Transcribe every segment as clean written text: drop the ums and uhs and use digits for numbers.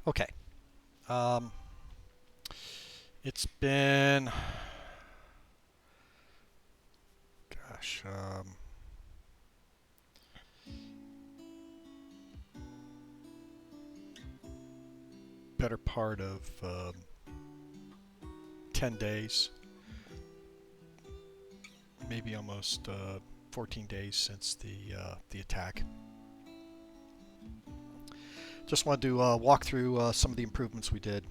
Okay. Um, it's been, gosh, better part of 10 days, maybe almost 14 days since the attack. Just wanted to walk through some of the improvements we did.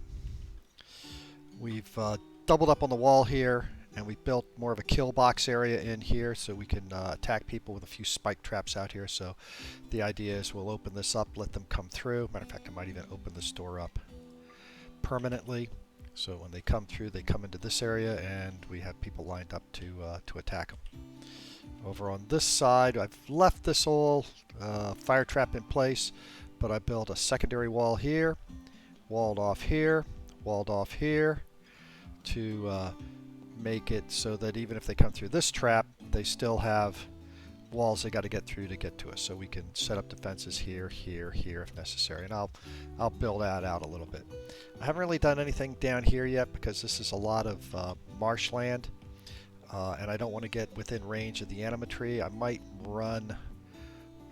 We've doubled up on the wall here, and we've built more of a kill box area in here so we can attack people with a few spike traps out here. So the idea is we'll open this up, let them come through. Matter of fact, I might even open this door up permanently. So when they come through, they come into this area, and we have people lined up to attack them. Over on this side, I've left this whole fire trap in place, but I built a secondary wall here, walled off here, to make it so that even if they come through this trap, they still have walls they got to get through to get to us. So we can set up defenses here, here, here if necessary, and I'll build that out a little bit. I haven't really done anything down here yet because this is a lot of marshland, and I don't want to get within range of the anima tree. I might run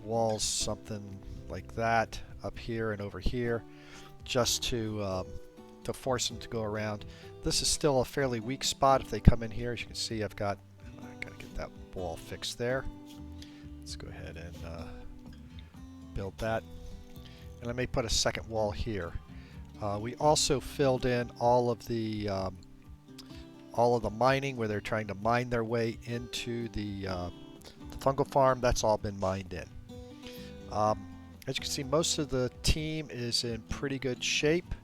walls something like that up here and over here, just to force them to go around. This is still a fairly weak spot if they come in here. As you can see, I got to get that wall fixed there. Let's go ahead and build that. And I may put a second wall here. We also filled in all of the mining where they're trying to mine their way into the fungal farm. That's all been mined in. As you can see, most of the team is in pretty good shape.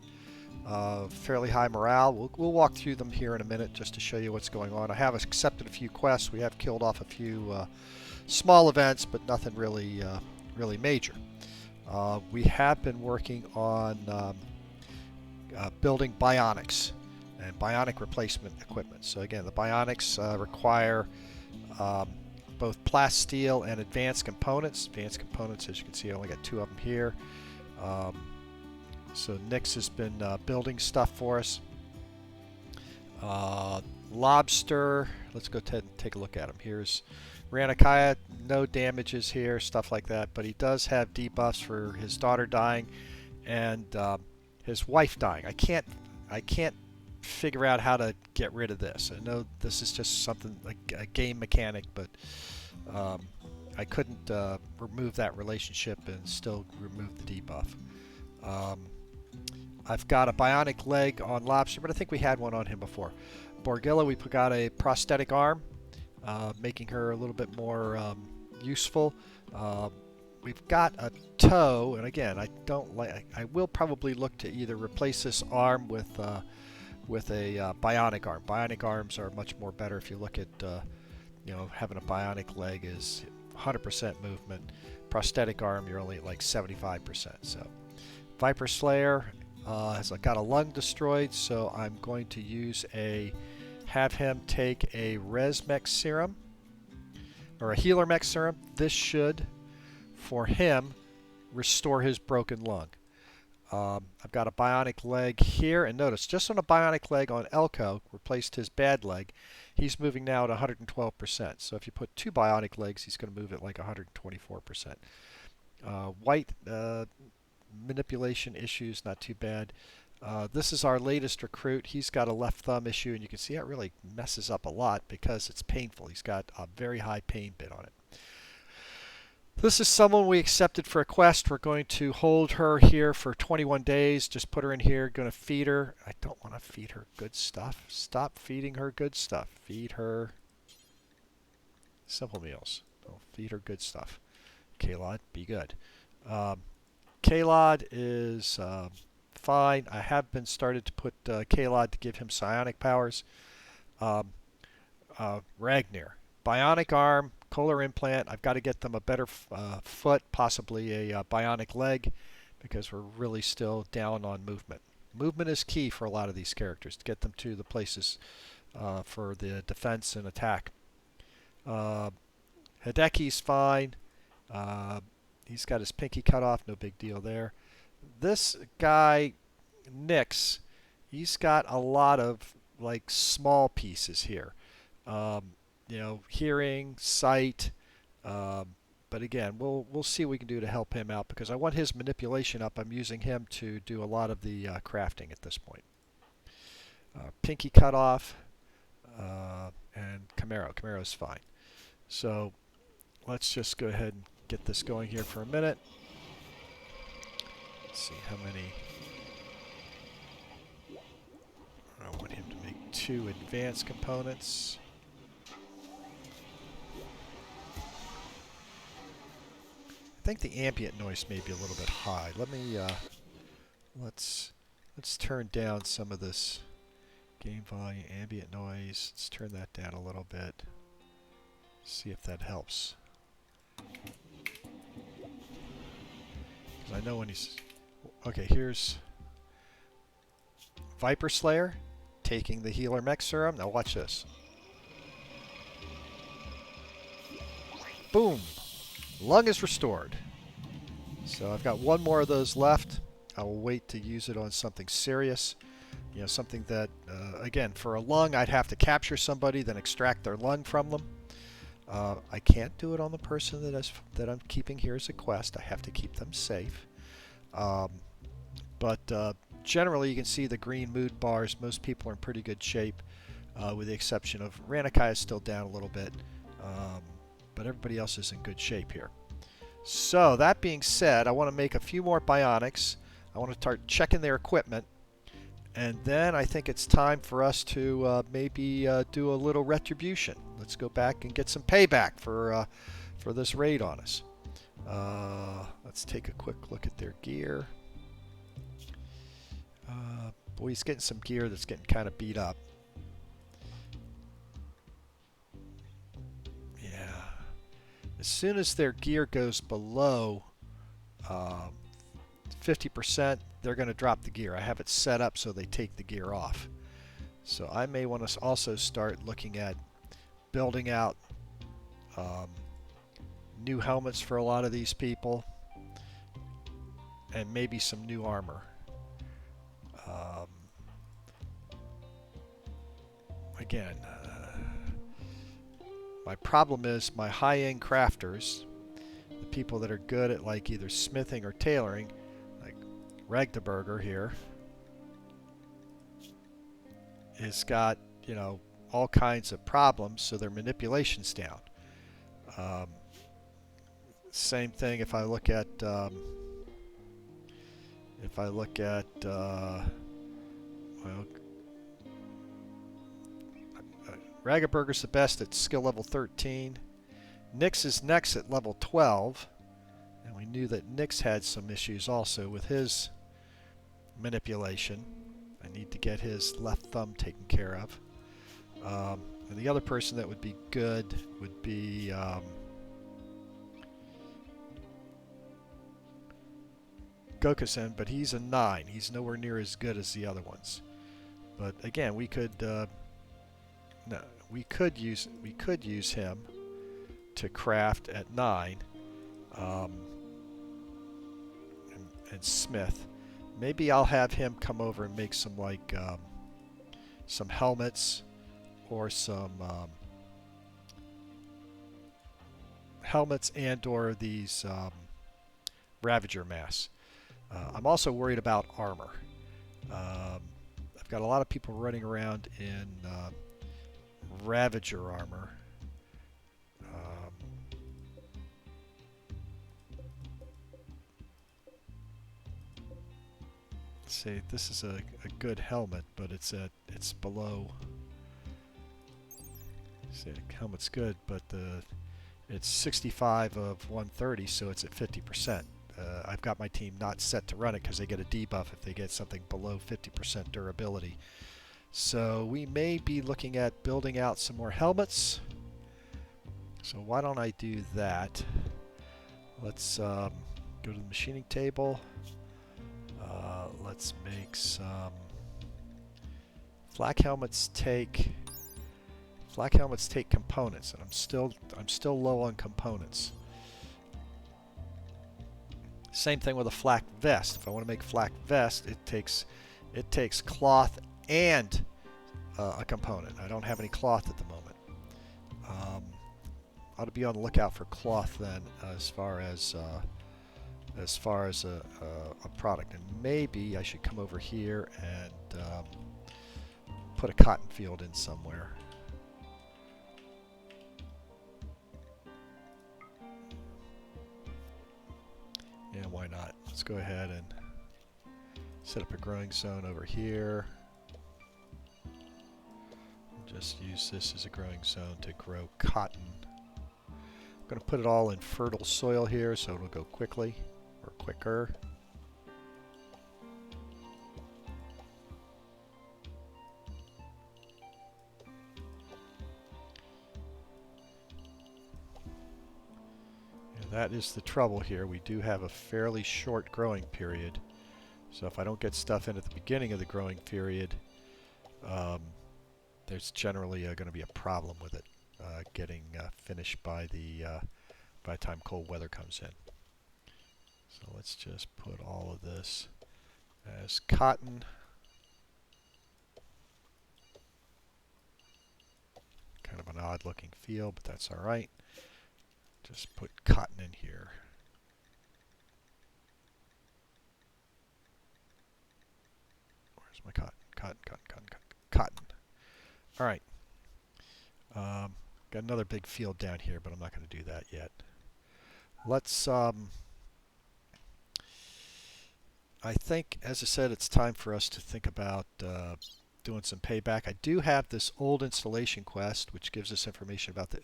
Fairly high morale. We'll walk through them here in a minute just to show you what's going on. I have accepted a few quests. We have killed off a few small events, but nothing really major. We have been working on building bionics and bionic replacement equipment. So again, the bionics require both plasteel and advanced components. Advanced components, as you can see, I only got 2 of them here. So Nix has been building stuff for us. Lobster, let's go ahead and take a look at him. Here's Ranakaya, no damages here, stuff like that, but he does have debuffs for his daughter dying and his wife dying. I can't figure out how to get rid of this. I know this is just something like a game mechanic, but I couldn't remove that relationship and still remove the debuff. I've got a bionic leg on Lobster, but I think we had one on him before. Borgilla, we got a prosthetic arm, making her a little bit more useful. We've got a toe, and again, I will probably look to either replace this arm with a bionic arm. Bionic arms are much more better. If you look at having a bionic leg is 100% movement. Prosthetic arm, you're only at like 75%. So Viper Slayer has got a lung destroyed, so I'm going to have him take a Res Mech serum or a Healer Mech serum. This should, for him, restore his broken lung. I've got a bionic leg here, and notice just on a bionic leg on Elko, replaced his bad leg, he's moving now at 112%. So if you put 2 bionic legs, he's going to move at like 124%. White manipulation issues, not too bad. This is our latest recruit. He's got a left thumb issue, and you can see it really messes up a lot because it's painful. He's got a very high pain bit on it. This is someone we accepted for a quest. We're going to hold her here for 21 days. Just put her in here. Going to feed her. I don't want to feed her good stuff. Stop feeding her good stuff. Feed her simple meals. Don't feed her good stuff. Kalod, be good. Kalod is fine. I have been started to put Kalod to give him psionic powers. Ragnar, bionic arm, Kohler implant. I've got to get them a better foot, possibly a bionic leg, because we're really still down on movement. Movement is key for a lot of these characters to get them to the places for the defense and attack. Hideki's fine. He's got his pinky cut off, no big deal there. This guy Nick's, he's got a lot of like small pieces here. Um, hearing, sight. Um, but again, we'll see what we can do to help him out because I want his manipulation up. I'm using him to do a lot of the crafting at this point. Pinky cut off, and Camaro. Camaro's fine. So let's just go ahead and get this going here for a minute. Let's see how many. I want him to make 2 advanced components. I think the ambient noise may be a little bit high. Let me let's turn down some of this game volume, ambient noise. Let's turn that down a little bit. See if that helps. I know when he's okay. Here's Viper Slayer taking the healer mech serum. Now watch this. Boom. Lung is restored. So I've got 1 more of those left. I will wait to use it on something serious. Something that, again, for a lung, I'd have to capture somebody, then extract their lung from them. I can't do it on the person that I'm keeping here as a quest. I have to keep them safe. But generally, you can see the green mood bars. Most people are in pretty good shape, with the exception of Ranikai is still down a little bit. But everybody else is in good shape here. So that being said, I want to make a few more bionics. I want to start checking their equipment. And then I think it's time for us to maybe do a little retribution. Let's go back and get some payback for this raid on us. Let's take a quick look at their gear. Boy, he's getting some gear that's getting kind of beat up. Yeah. As soon as their gear goes below 50%, they're going to drop the gear. I have it set up so they take the gear off. So I may want to also start looking at building out new helmets for a lot of these people and maybe some new armor. Again, my problem is my high-end crafters, the people that are good at like either smithing or tailoring, like Ragdaberger here, has got, all kinds of problems, so their manipulation's down. Same thing if I look at Ragaberger's the best at skill level 13. Nyx is next at level 12. And we knew that Nyx had some issues also with his manipulation. I need to get his left thumb taken care of. And the other person that would be good would be Gokusen, but he's a 9. He's nowhere near as good as the other ones. But again, we could use him to craft at 9, and Smith. Maybe I'll have him come over and make some some helmets or some helmets and/or these Ravager masks. I'm also worried about armor. I've got a lot of people running around in Ravager armor. Let's see, this is a good helmet, but it's below. See, the helmet's good, but it's 65 of 130, so it's at 50%. I've got my team not set to run it because they get a debuff if they get something below 50% durability. So we may be looking at building out some more helmets. So why don't I do that? Let's go to the machining table. Let's make some flak helmets. Flak helmets take components, and I'm still low on components. Same thing with a flak vest. If I want to make flak vest, it takes It takes cloth and a component. I don't have any cloth at the moment. Ought to be on the lookout for cloth then, as far as a product. And maybe I should come over here and put a cotton field in somewhere. Yeah, why not? Let's go ahead and set up a growing zone over here. Just use this as a growing zone to grow cotton. I'm going to put it all in fertile soil here so it'll go quickly, or quicker. And that is the trouble here. We do have a fairly short growing period. So if I don't get stuff in at the beginning of the growing period, there's generally going to be a problem with it getting finished by the time cold weather comes in. So let's just put all of this as cotton. Kind of an odd looking field, but that's all right. Just put cotton in here. Where's my cotton? Cotton. All right. Got another big field down here, but I'm not going to do that yet. Let's, I think, as I said, it's time for us to think about doing some payback. I do have this old installation quest, which gives us information about the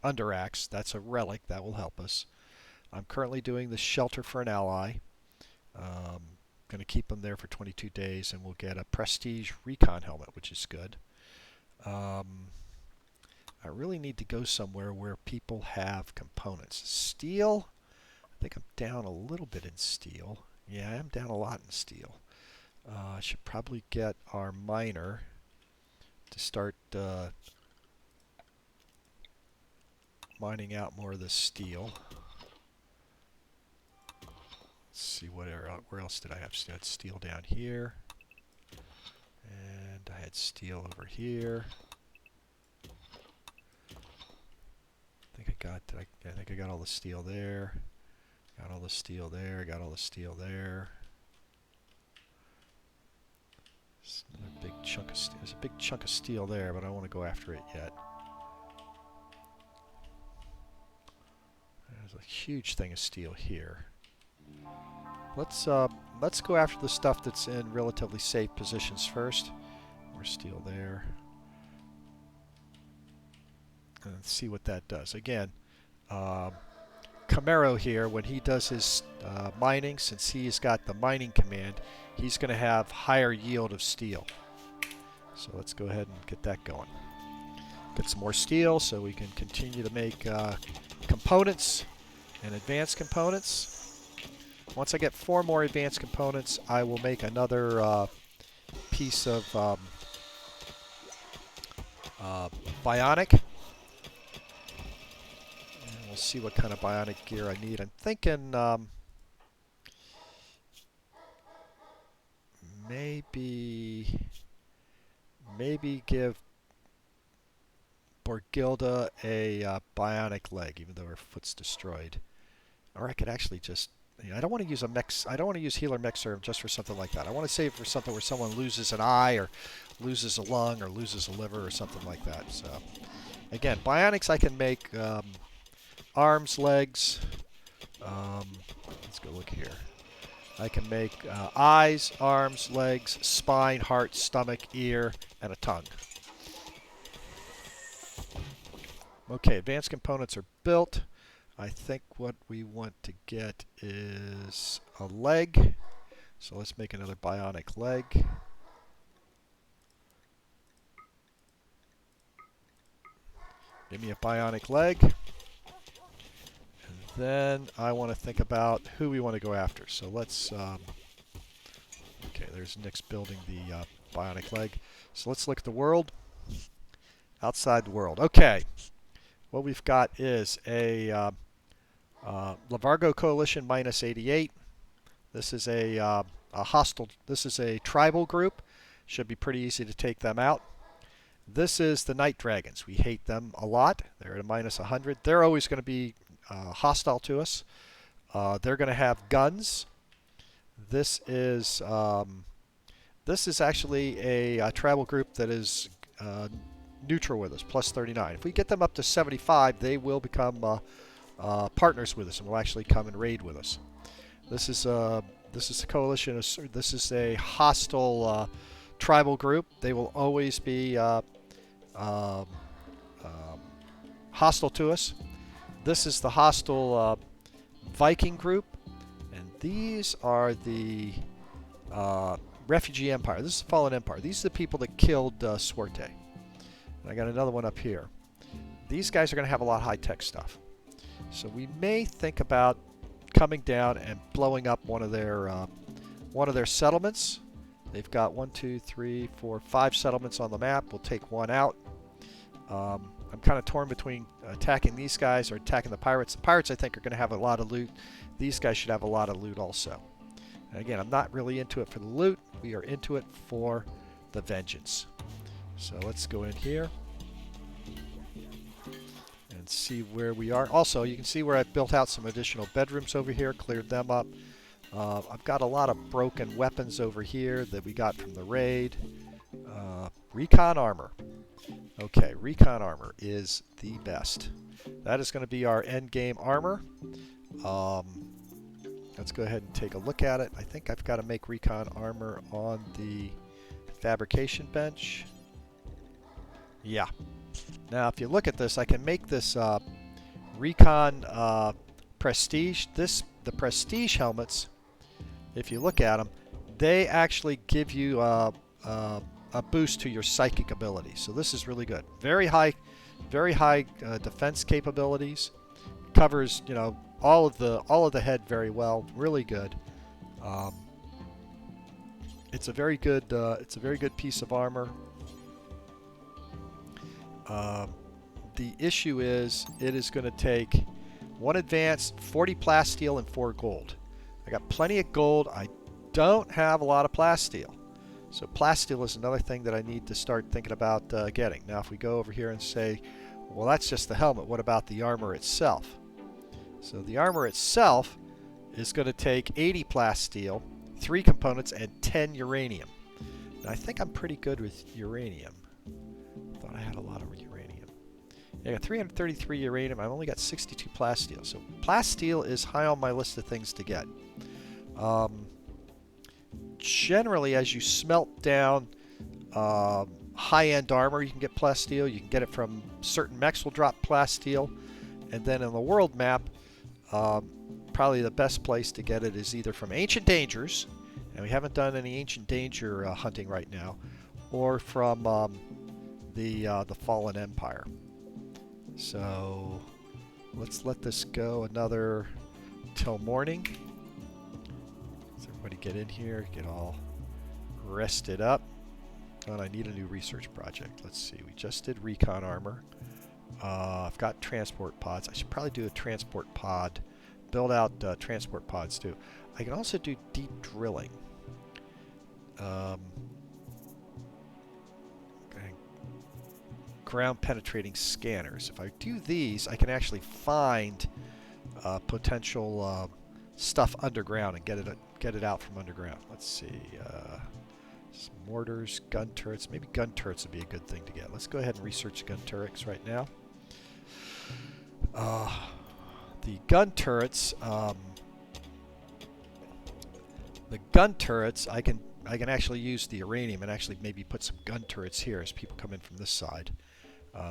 Underaxe. That's a relic. That will help us. I'm currently doing the shelter for an ally. Going to keep them there for 22 days, and we'll get a prestige recon helmet, which is good. I really need to go somewhere where people have components. Steel, I think I'm down a little bit in steel. Yeah, I am down a lot in steel. I should probably get our miner to start mining out more of this steel. Let's see where else did I have steel? I had steel down here, and I had steel over here. I think I got all the steel there. Got all the steel there. Got all the steel there. There's a big chunk of steel there, but I don't want to go after it yet. There's a huge thing of steel here. Let's go after the stuff that's in relatively safe positions first. More steel there. And see what that does. Again, Camaro here, when he does his mining, since he's got the mining command, he's going to have higher yield of steel. So let's go ahead and get that going. Get some more steel so we can continue to make components and advanced components. Once I get 4 more advanced components, I will make another piece of bionic. See what kind of bionic gear I need. I'm thinking maybe give Borgilda a bionic leg, even though her foot's destroyed. Or I could actually just, I don't want to use I don't want to use healer mech serve just for something like that. I want to save it for something where someone loses an eye or loses a lung or loses a liver or something like that. So again, bionics I can make arms, legs. Let's go look here. I can make eyes, arms, legs, spine, heart, stomach, ear, and a tongue. Okay, advanced components are built. I think what we want to get is a leg. So let's make another bionic leg. Give me a bionic leg. Then I want to think about who we want to go after. So let's, okay, there's Nick's building the bionic leg. So let's look at the world. Outside the world. Okay. What we've got is a Lavargo Coalition -88. This is a a hostile. This is a tribal group. Should be pretty easy to take them out. This is the night dragons. We hate them a lot. They're at a minus 100. They're always going to be hostile to us. They're going to have guns. This is actually a tribal group that is neutral with us, plus 39. If we get them up to 75, they will become partners with us and will actually come and raid with us. This is a coalition. This is a hostile tribal group. They will always be hostile to us. This is the hostile Viking group, and these are the refugee empire. This is the fallen empire. These are the people that killed Swarte. And I got another one up here. These guys are going to have a lot of high-tech stuff. So we may think about coming down and blowing up one of their settlements. They've got 1, 2, 3, 4, 5 settlements on the map. We'll take one out. I'm kind of torn between attacking these guys or attacking the pirates. The pirates, I think, are going to have a lot of loot. These guys should have a lot of loot also. And again, I'm not really into it for the loot. We are into it for the vengeance. So let's go in here and see where we are. Also, you can see where I've built out some additional bedrooms over here, cleared them up. I've got a lot of broken weapons over here that we got from the raid. Recon armor. Okay, recon armor is the best. That is going to be our end game armor. Let's go ahead and take a look at it. I think I've got to make recon armor on the fabrication bench. Yeah. Now, if you look at this, I can make this recon prestige. The prestige helmets, if you look at them, they actually give you a boost to your psychic ability. So this is really good. Very high defense capabilities. Covers, you know, all of the head very well. Really good. It's a very good piece of armor. The issue is it is going to take 1 advance, 40 plasteel, and 4 gold. I got plenty of gold. I don't have a lot of plasteel. So plasteel is another thing that I need to start thinking about getting. Now if we go over here and say, well, that's just the helmet, what about the armor itself? So the armor itself is going to take 80 plasteel, 3 components, and 10 uranium. And I think I'm pretty good with uranium. I thought I had a lot of uranium. Yeah, I got 333 uranium. I've only got 62 plasteel. So plasteel is high on my list of things to get. Generally, as you smelt down high-end armor, you can get plasteel. You can get it from certain mechs will drop plasteel. And then in the world map, probably the best place to get it is either from Ancient Dangers, and we haven't done any Ancient Danger hunting right now, or from the Fallen Empire. So let's let this go another till morning. Let's everybody get in here, get all rested up. And I need a new research project. Let's see, we just did recon armor. I've got transport pods. I should probably do a transport pod. Build out transport pods too. I can also do deep drilling. Ground penetrating scanners. If I do these, I can actually find potential stuff underground and get it out from underground. Let's see. Some mortars, gun turrets. Maybe gun turrets would be a good thing to get. Let's go ahead and research gun turrets right now. The gun turrets. I can actually use the uranium and actually maybe put some gun turrets here as people come in from this side.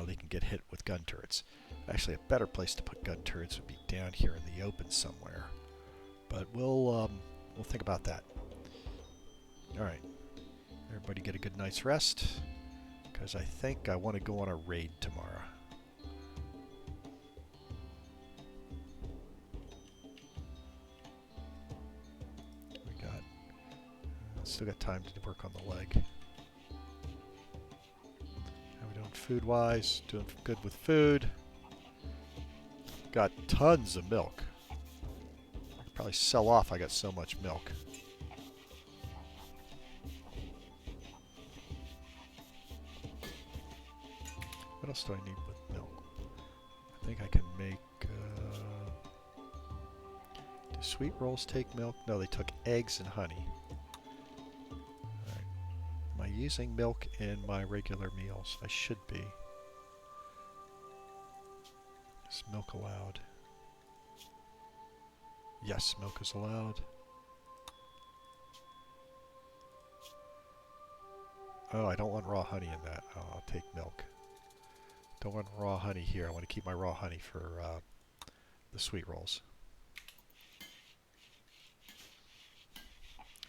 They can get hit with gun turrets. Actually, a better place to put gun turrets would be down here in the open somewhere. But we'll think about that. All right. Everybody get a good night's rest, because I think I want to go on a raid tomorrow. We got still got time to work on the leg. How are we doing food-wise? Doing good with food. Got tons of milk. I could probably sell off. I got so much milk. What else do I need with milk? I think I can make... do sweet rolls take milk? No, they took eggs and honey. Alright. Am I using milk in my regular meals? I should be. Is milk allowed? Yes, milk is allowed. Oh, I don't want raw honey in that. Oh, I'll take milk. Don't want raw honey here. I want to keep my raw honey for the sweet rolls.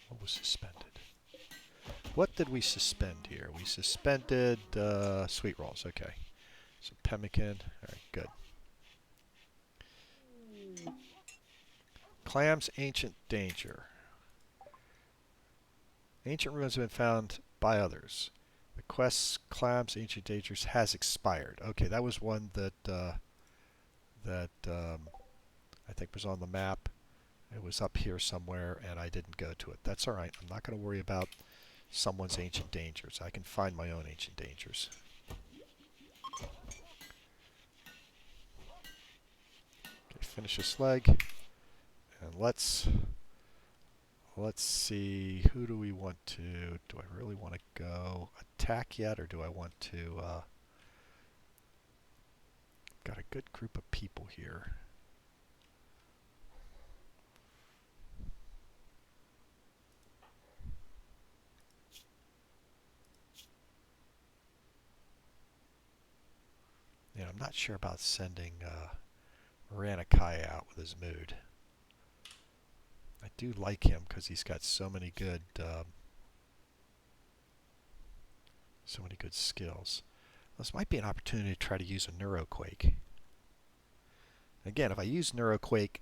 What was suspended? What did we suspend here? We suspended sweet rolls. Okay. So pemmican. Alright, good. Clams, ancient danger. Ancient ruins have been found by others. The quest Clams, ancient dangers has expired. Okay, that was one that I think was on the map. It was up here somewhere, and I didn't go to it. That's all right. I'm not going to worry about someone's ancient dangers. I can find my own ancient dangers. Okay, finish this leg, and let's see. Who do we want to? Do I really want to go attack yet, or do I want to? Got a good group of people here. Yeah, I'm not sure about sending Ranakai out with his mood. I do like him because he's got so many good skills. This might be an opportunity to try to use a Neuroquake. Again, if I use Neuroquake,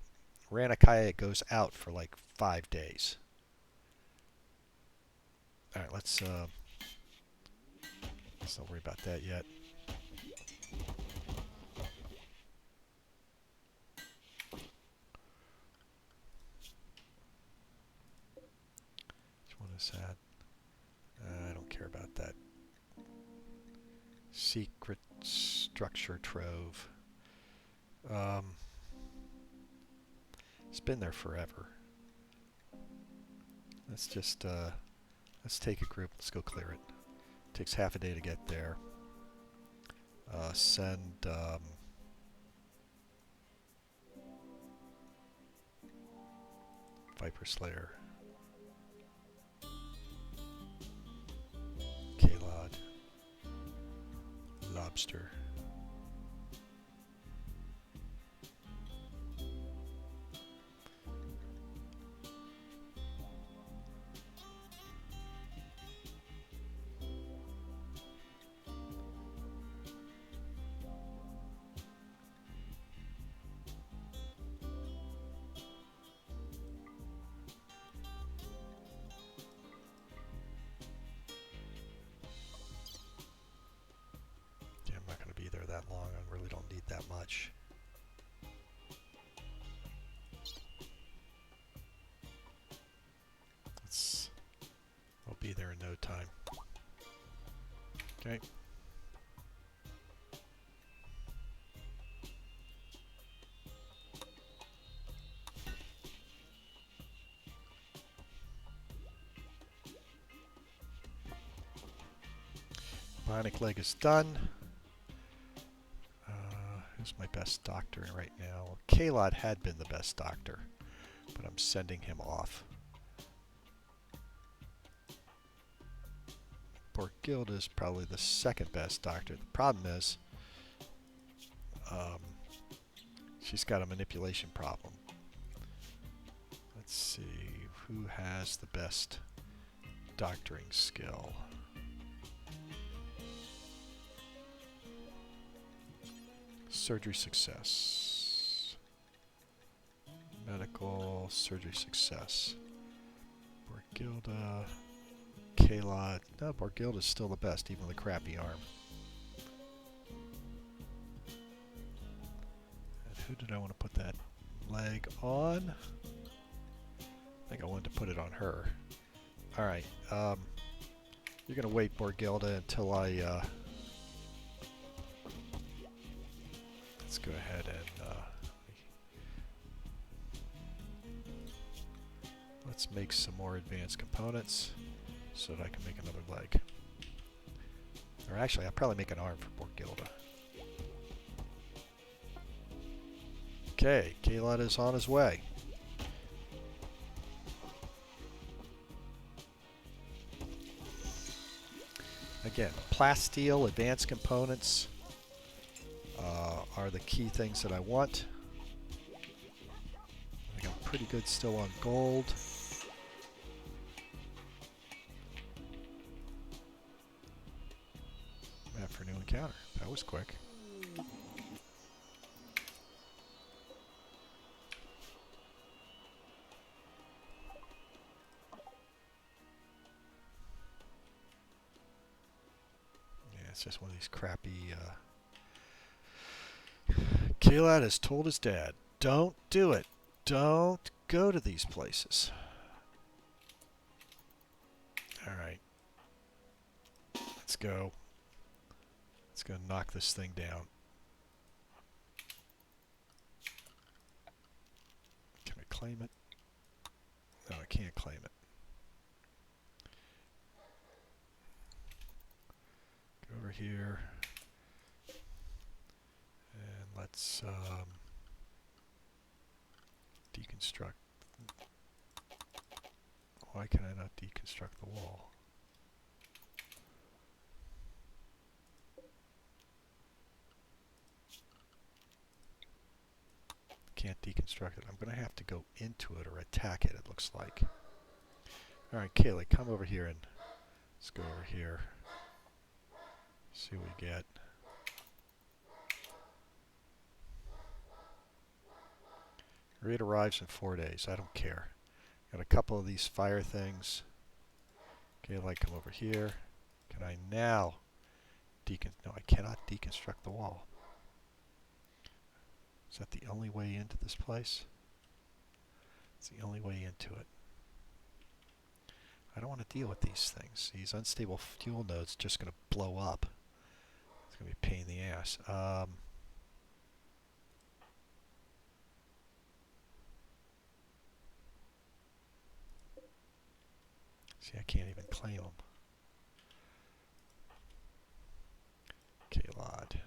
Ranakai goes out for like 5 days. All right, let's not worry about that yet. Which one is that? I don't care about that. Secret structure trove. It's been there forever. Let's just let's take a group. Let's go clear it. Takes half a day to get there. Send Viper Slayer. Kalod. Lobster. That long. I really don't need that much. I'll be there in no time. Okay. Bionic leg is done. Who's my best doctor right now? Kalod had been the best doctor, but I'm sending him off. Borgilda is probably the second best doctor. The problem is she's got a manipulation problem. Let's see who has the best doctoring skill. Surgery success. Medical surgery success. Borgilda. Kalod. No, Borgilda's still the best, even with a crappy arm. And who did I want to put that leg on? I think I wanted to put it on her. Alright, you're going to wait, Borgilda, until I let's go ahead and let's make some more advanced components so that I can make another leg. Or actually, I'll probably make an arm for Borgilda. Okay, Kalod is on his way. Again, plasteel, advanced components are the key things that I want. I think I'm pretty good still on gold. Map for new encounter. That was quick. Yeah, it's just one of these crappy... Kalod has told his dad, don't do it. Don't go to these places. Alright. Let's go. Let's go knock this thing down. Can I claim it? No, I can't claim it. Go over here. And let's deconstruct. Why can I not deconstruct the wall? Can't deconstruct it. I'm going to have to go into it or attack it, it looks like. Alright, Kaylee, come over here and let's go over here. See what we get. Raid arrives in 4 days. I don't care. Got a couple of these fire things. Kaylee, come over here. Can I now no, I cannot deconstruct the wall. Is that the only way into this place? It's the only way into it. I don't want to deal with these things. These unstable fuel nodes just going to blow up. It's going to be a pain in the ass. See, I can't even claim them. Kalod.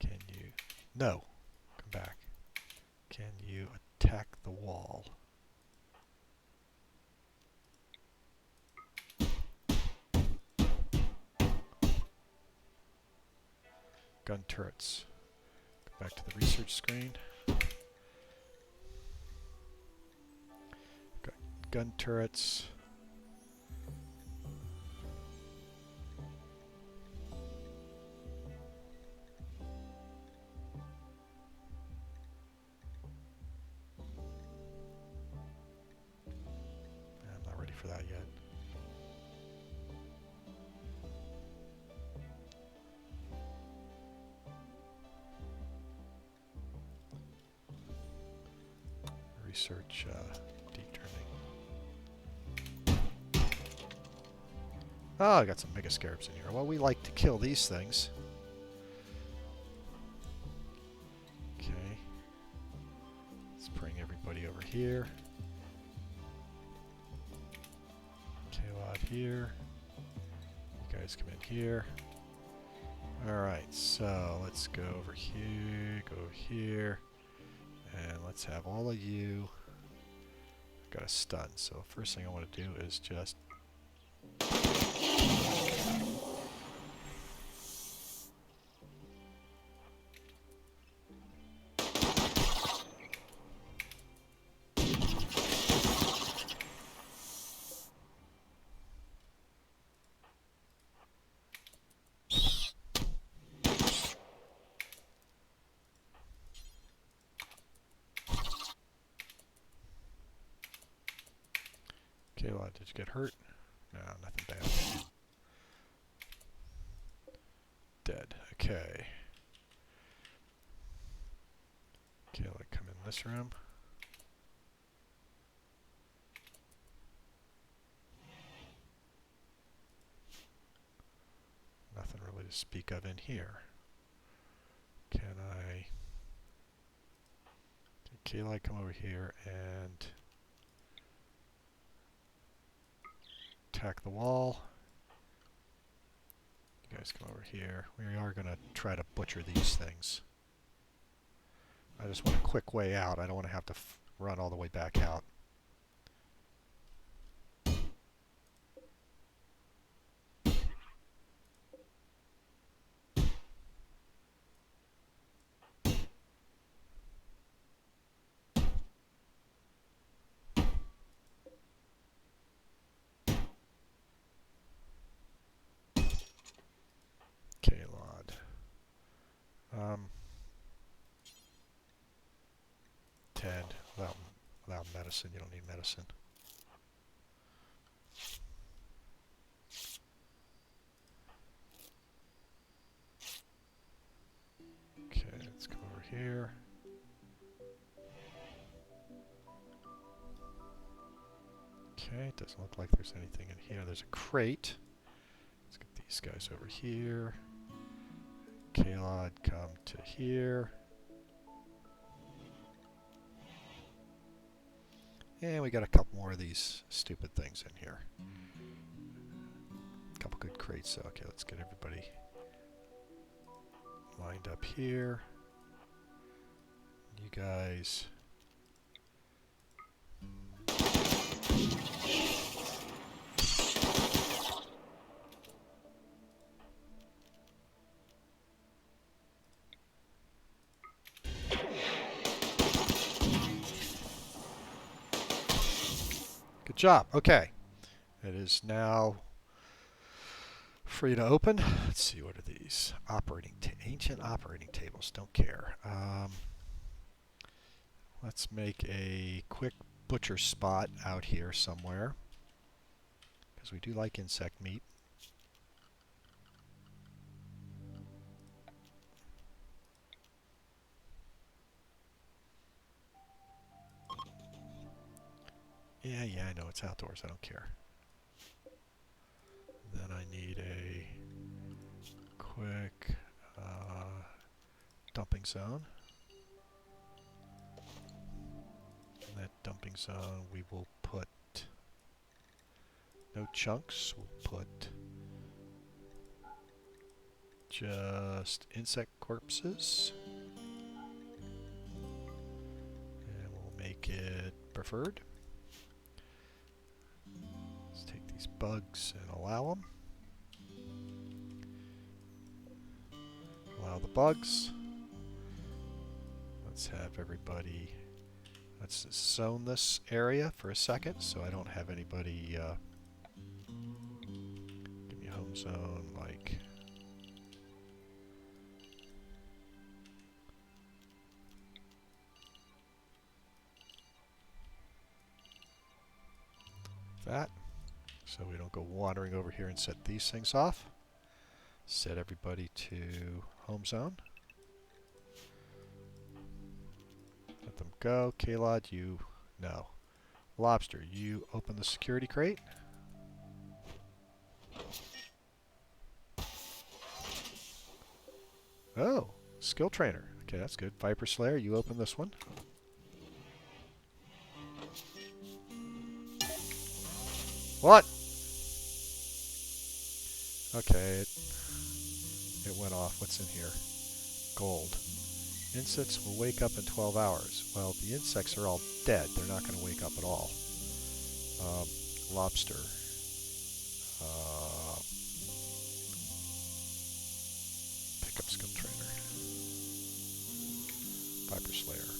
Can you... No. Come back. Can you attack the wall? Gun turrets. Go back to the research screen. Gun turrets. I'm not ready for that yet. Research deep turning. Oh, I got some mega scarabs in here. Well, we like to kill these things. Okay. Let's bring everybody over here. Kalod here. You guys come in here. Alright, so let's go over here, go here. And let's have all of you. Got a stun, so first thing I want to do is just... Kalod, did you get hurt? No, nothing bad. Dead. Okay. Kalod, come in this room. Nothing really to speak of in here. Can I... Can Kayla come over here and attack the wall? You guys come over here. We are going to try to butcher these things. I just want a quick way out. I don't want to have to run all the way back out. Kalod. 10. Without medicine. You don't need medicine. Okay, let's come over here. Okay, it doesn't look like there's anything in here. There's a crate. Let's get these guys over here. Kalod, come to here. And we got a couple more of these stupid things in here. A couple good crates, so okay, let's get everybody lined up here. You guys... Good job. Okay. It is now free to open. Let's see, what are these? Ancient operating tables. Don't care. Let's make a quick butcher spot out here somewhere, because we do like insect meat. Yeah, I know it's outdoors. I don't care. Then I need a quick dumping zone. In that dumping zone, we will put no chunks. We'll put just insect corpses. And we'll make it preferred. Let's take these bugs and allow them. Allow the bugs. Let's have everybody... Let's zone this area for a second so I don't have anybody... give me a home zone like... that. So we don't go wandering over here and set these things off. Set everybody to home zone. Let them go. Kalod, you... No. Lobster, you open the security crate. Oh, skill trainer. Okay, that's good. Viper Slayer, you open this one. What? Okay, it went off. What's in here? Gold. Insects will wake up in 12 hours. Well, the insects are all dead. They're not going to wake up at all. Lobster. Pick up skill trainer. Viper Slayer.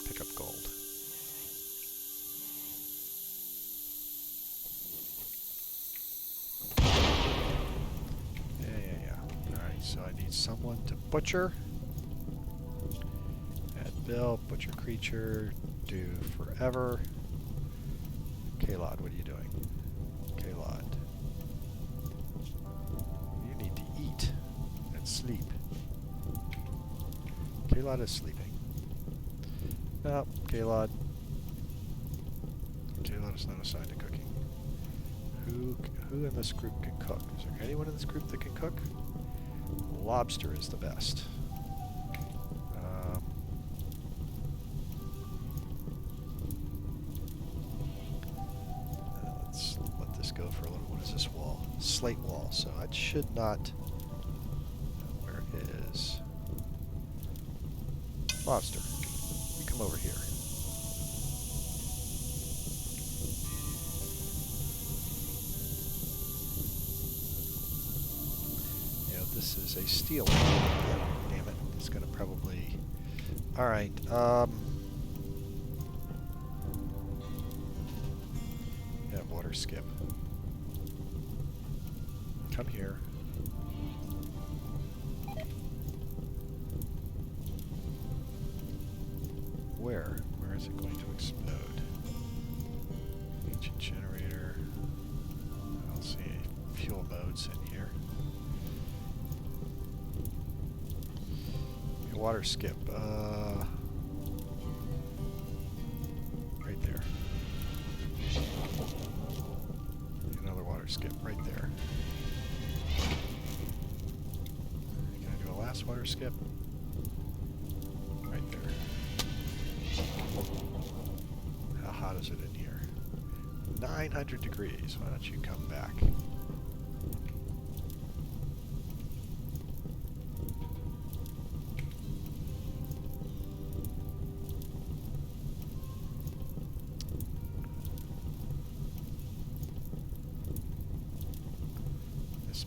Pick up gold. Yeah. Alright, so I need someone to butcher. Add Bill, butcher creature, do forever. Kalod, what are you doing? Kalod. You need to eat and sleep. Kalod is sleeping. No, Kalod. Kalod is not assigned to cooking. Who in this group can cook? Is there anyone in this group that can cook? Lobster is the best. slate wall, so that should not... Where is... Monster, you come over here. This is a steel one. Damn it. It's going to probably... Alright. Yeah, water skip. Come here. Where? Where is it going to explode? Ancient generator. I don't see any fuel modes in here. Water skip, right there. Another water skip right there. Can I do a last water skip? Right there. How hot is it in here? 900 degrees. Why don't you come back?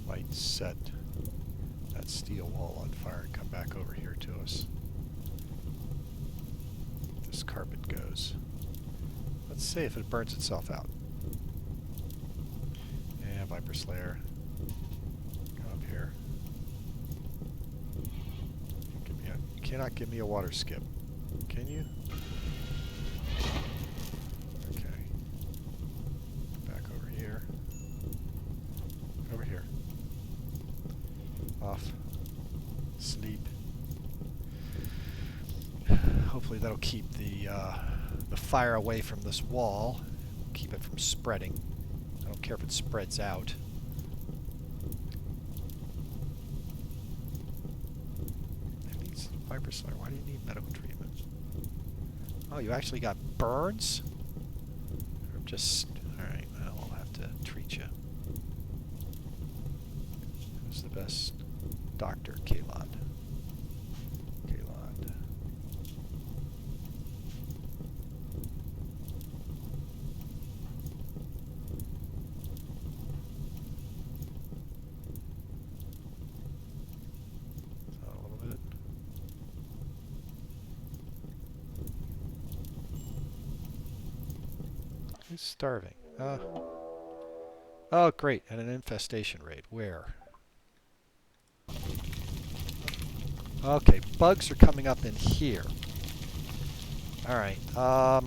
Might set that steel wall on fire and come back over here to us. This carpet goes. Let's see if it burns itself out. Yeah, Viper Slayer. Come up here. You cannot give me a water skip. Can you? Okay. Back over here. Over here. Off. Sleep. Hopefully that'll keep the fire away from this wall. Keep it from spreading. I don't care if it spreads out. It needs Viper Slayer. Why do you need medical treatment? Oh, you actually got burns? Or just... Alright, well, I'll have to treat you. Who's the best? Dr. Kalod. Kalod. A little bit. He's starving. Oh, great. And an infestation raid. Where? Okay, bugs are coming up in here. Alright, well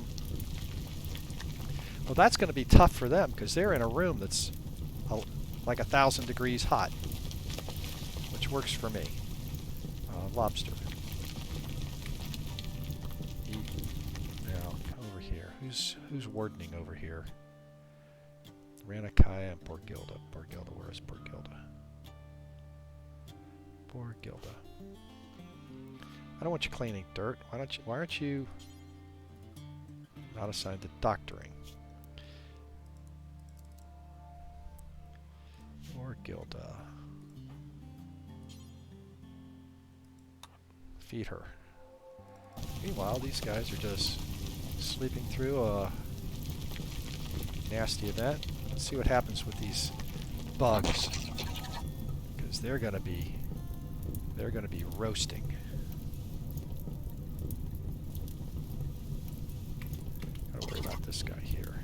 that's going to be tough for them because they're in a room that's like 1,000 degrees hot, which works for me. Lobster. Now, come over here. Who's wardening over here? Ranakaya and Borgilda. Borgilda, where is Borgilda? Borgilda. I don't want you cleaning dirt. Why aren't you not assigned to doctoring? Or Gilda. Feed her. Meanwhile, these guys are just sleeping through a nasty event. Let's see what happens with these bugs. Because they're gonna be roasting. Gotta worry about this guy here.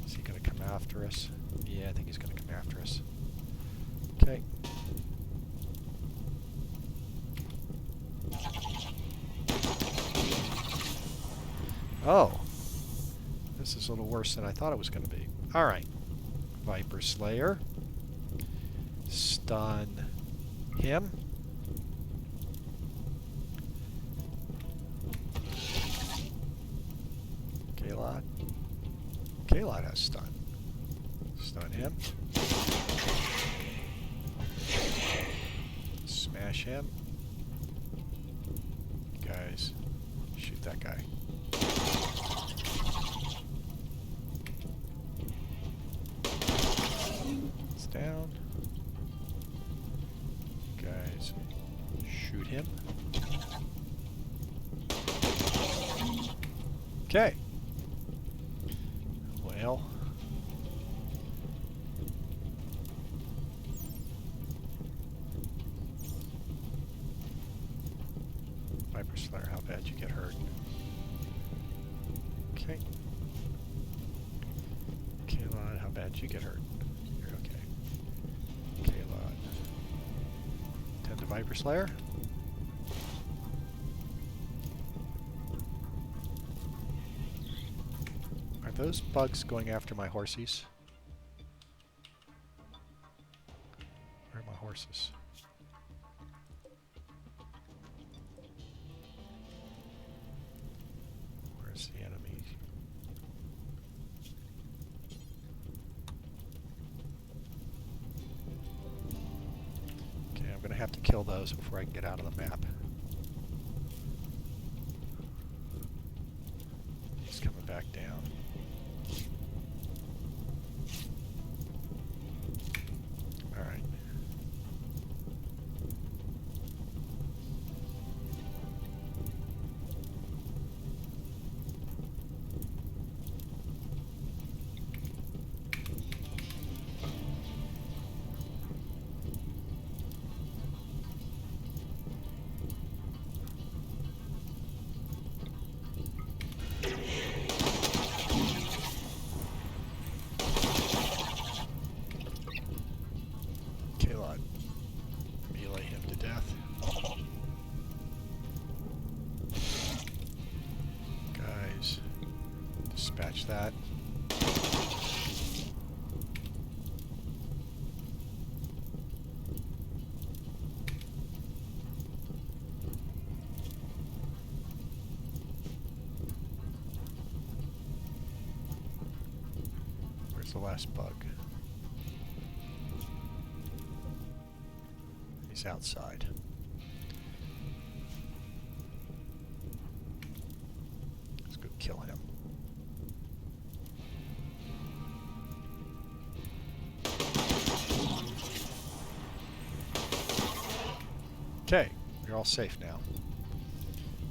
Is he gonna come after us? Yeah, I think he's gonna come after us. Okay. Oh. This is a little worse than I thought it was gonna be. Alright. Viper Slayer. Stun him. Kalod. Kalod has stun. Stun him. Smash him. You guys, shoot that guy. It's down. Okay. Well. Viper Slayer, how bad you get hurt? Okay. Kalod, how bad you get hurt? You're okay. Kalod. Tend to Viper Slayer. Are those bugs going after my horsies? Where are my horses? Where's the enemy? Okay, I'm going to have to kill those before I can get out of the map. He's coming back down. Alright. Kalod. Melee him to death. Guys, dispatch that. Where's the last bug? He's outside. Let's go kill him. Okay, we're all safe now.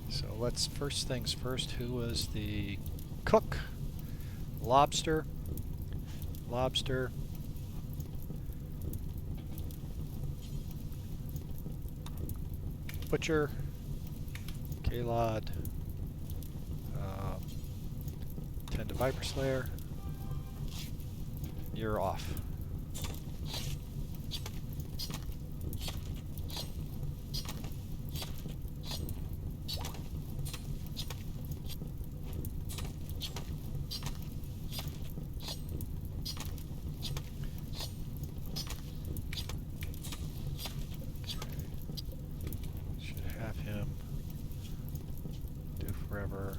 So let's, first things first, who was the cook? Lobster. Lobster. Butcher. Kalod. Tend to Viper Slayer. You're off. Him do forever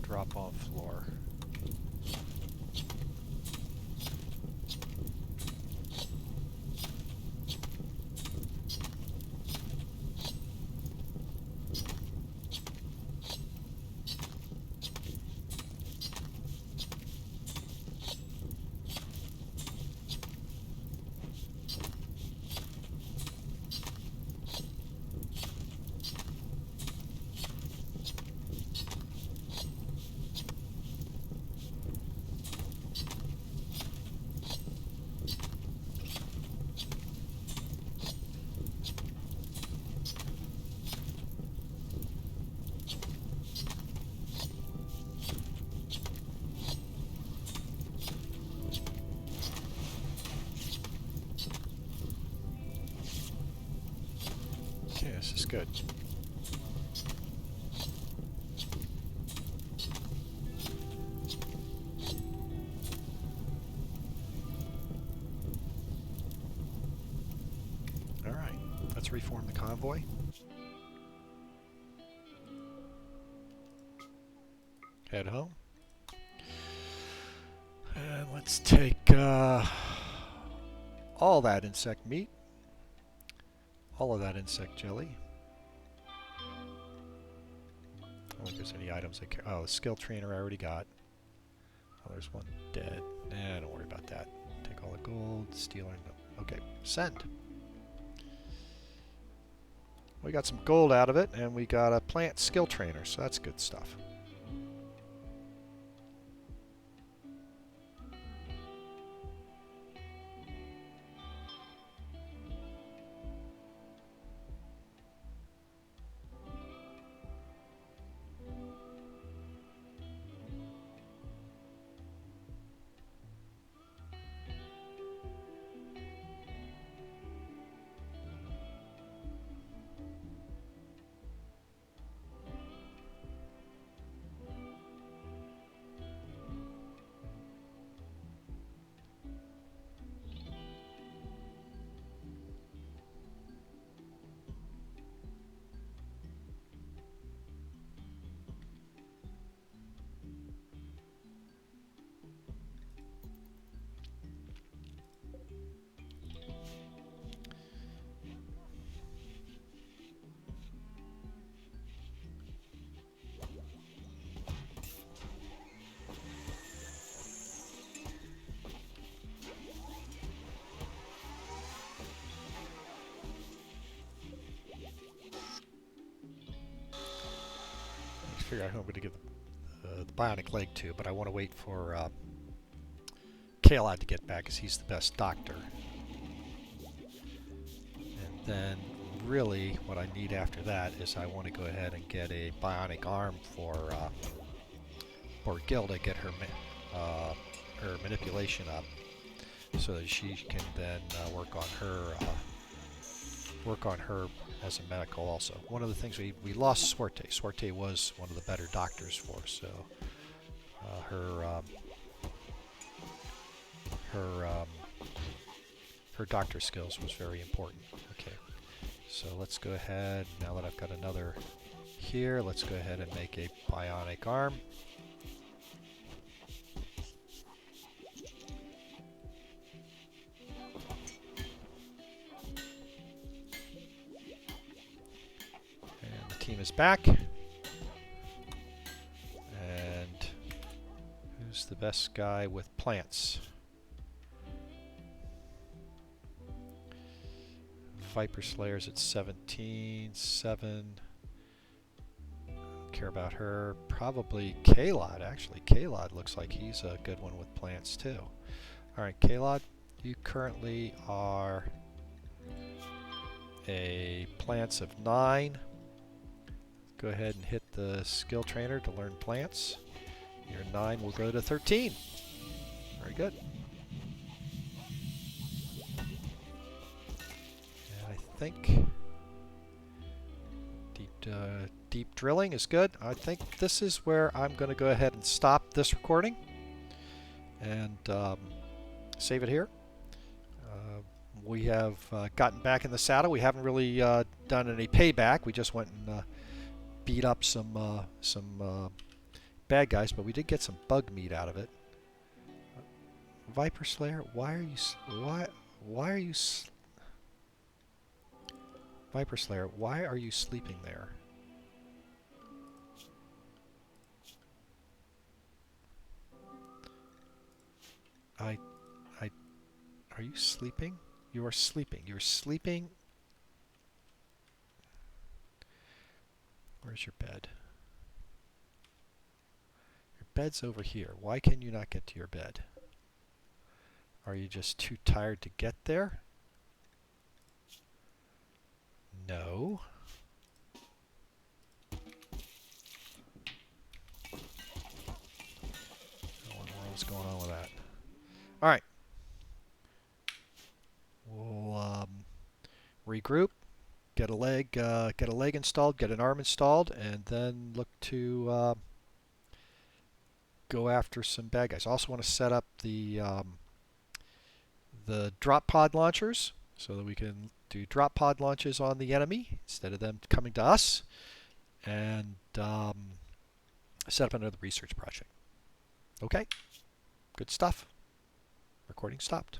drop on floor. Okay, this is good. All right, let's reform the convoy. Head home. And let's take all that insect meat. All of that insect jelly. I don't think there's any items I care. Oh, the skill trainer I already got. Oh, there's one dead. Nah, don't worry about that. Take all the gold, steal it. Okay, send. We got some gold out of it, and we got a plant skill trainer, so that's good stuff. figure out who I'm going to give the bionic leg to, but I want to wait for Kalod to get back because he's the best doctor. And then really what I need after that is I want to go ahead and get a bionic arm for Gil to get her manipulation up, so that she can then work on her as a medical also. One of the things we lost Swarte. Swarte was one of the better doctors for us, so her doctor skills was very important. Okay, so let's go ahead, now that I've got another here, let's go ahead and make a bionic arm. Team is back. And who's the best guy with plants? Viper Slayer's at 17, 7. Care about her. Probably Kalod, actually. Kalod looks like he's a good one with plants too. Alright, Kalod, you currently are a plants of 9. Go ahead and hit the skill trainer to learn plants. Your 9 will go to 13. Very good. And I think deep drilling is good. I think this is where I'm going to go ahead and stop this recording and save it here. We have gotten back in the saddle. We haven't really done any payback. We just went and beat up some bad guys, but we did get some bug meat out of it. Viper Slayer, Viper Slayer, why are you sleeping there? Are you sleeping? You are sleeping. You're sleeping. Where's your bed? Your bed's over here. Why can you not get to your bed? Are you just too tired to get there? No. I wonder what's going on with that. All right. We'll regroup, get a leg installed, get an arm installed, and then look to go after some bad guys. Also want to set up the drop pod launchers so that we can do drop pod launches on the enemy instead of them coming to us, and set up another research project. Okay, good stuff. Recording stopped.